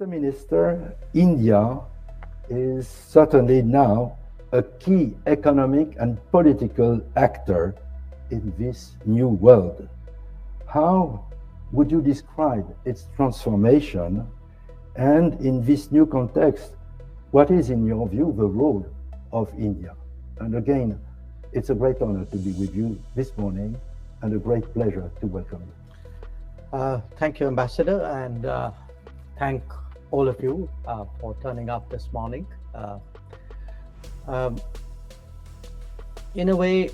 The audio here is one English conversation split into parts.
Mr. Minister, India is certainly now a key economic and political actor in this new world. How would you describe its transformation? And in this new context, what is, in your view, the role of India? And again, it's a great honor to be with you this morning and a great pleasure to welcome you. Thank you, Ambassador, and thank all of you for turning up this morning. In a way,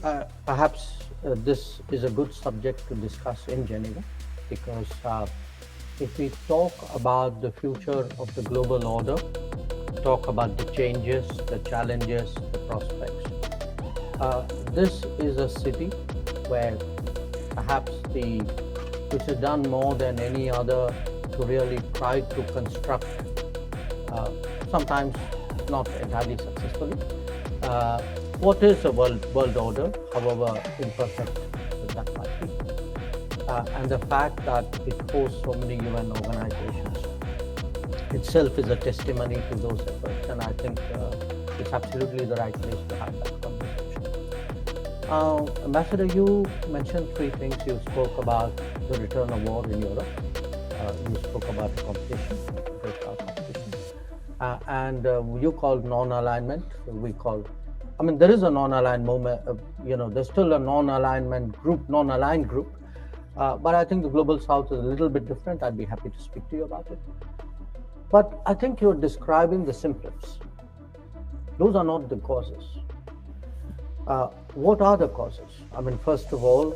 perhaps this is a good subject to discuss in Geneva, because if we talk about the future of the global order, talk about the changes, the challenges, the prospects, this is a city where perhaps which has done more than any other to really try to construct, sometimes not entirely successfully, what is a world order, however imperfect that might be. And the fact that it hosts so many UN organizations itself is a testimony to those efforts, and I think it's absolutely the right place to have that conversation. Ambassador, you mentioned three things. You spoke about the return of war in Europe. You spoke about competition, and you called non-alignment. We call, there is a non-aligned movement. There's still a non-aligned group, but I think the global South is a little bit different. I'd be happy to speak to you about it. But I think you're describing the symptoms. Those are not the causes. What are the causes? First of all,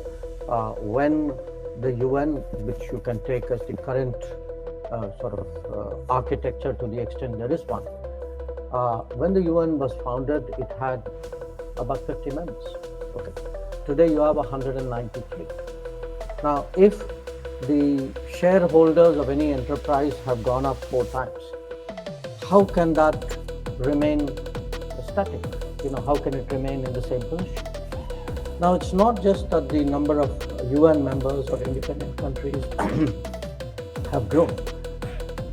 when the UN, which you can take as the current architecture to the extent there is one, when the UN was founded, it had about 50 members. Okay. Today you have 193. Now, if the shareholders of any enterprise have gone up 4 times, how can that remain static? How can it remain in the same position? Now, it's not just that the number of UN members or independent countries have grown.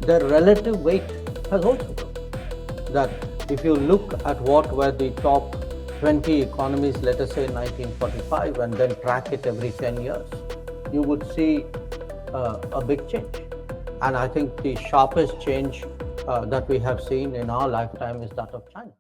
Their relative weight has also grown. That if you look at what were the top 20 economies, let us say in 1945, and then track it every 10 years, you would see a big change. And I think the sharpest change that we have seen in our lifetime is that of China.